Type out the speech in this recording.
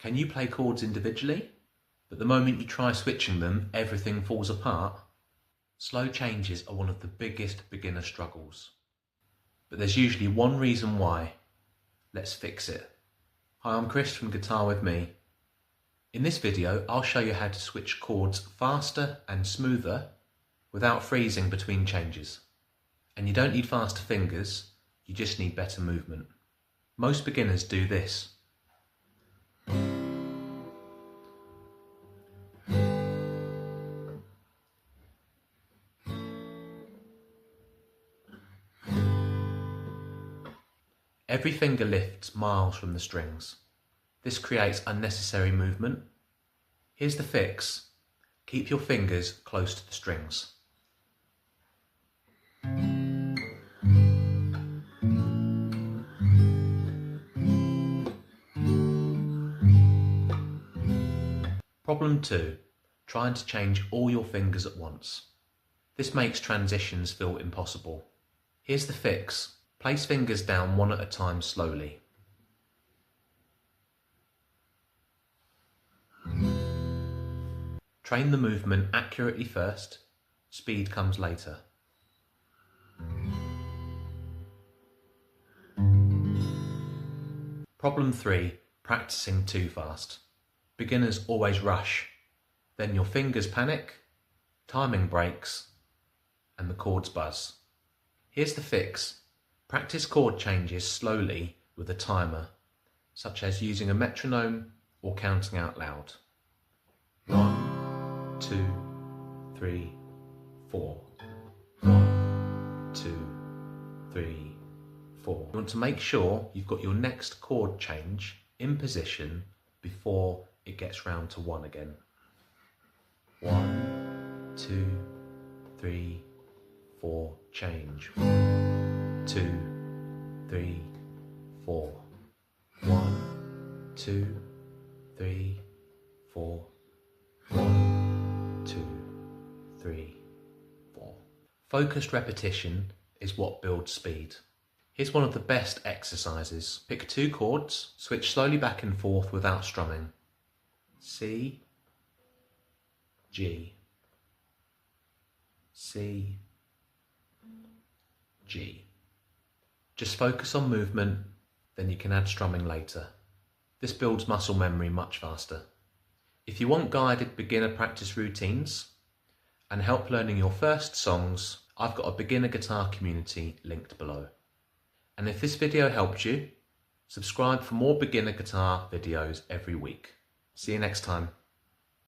Can you play chords individually, but the moment you try switching them, everything falls apart? Slow changes are one of the biggest beginner struggles. But there's usually one reason why. Let's fix it. Hi, I'm Chris from Guitar With Me. In this video, I'll show you how to switch chords faster and smoother without freezing between changes. And you don't need faster fingers, you just need better movement. Most beginners do this. Every finger lifts miles from the strings. This creates unnecessary movement. Here's the fix. Keep your fingers close to the strings. Problem 2. Trying to change all your fingers at once. This makes transitions feel impossible. Here's the fix. Place fingers down one at a time slowly. Train the movement accurately first, speed comes later. Problem 3. Practicing too fast. Beginners always rush. Then your fingers panic, timing breaks, and the chords buzz. Here's the fix. Practice chord changes slowly with a timer, such as using a metronome or counting out loud. 1, 2, 3, 4. 1, 2, 3, 4. You want to make sure you've got your next chord change in position before it gets round to 1 again. 1, 2, 3, 4, change. 1, 2, 3, 4. 1, 2, 3, 4. 1, 2, 3, 4. Focused repetition is what builds speed. Here's one of the best exercises. Pick 2 chords, switch slowly back and forth without strumming. C, G, C, G. Just focus on movement, then you can add strumming later. This builds muscle memory much faster. If you want guided beginner practice routines and help learning your first songs, I've got a beginner guitar community linked below. And if this video helped you, subscribe for more beginner guitar videos every week. See you next time.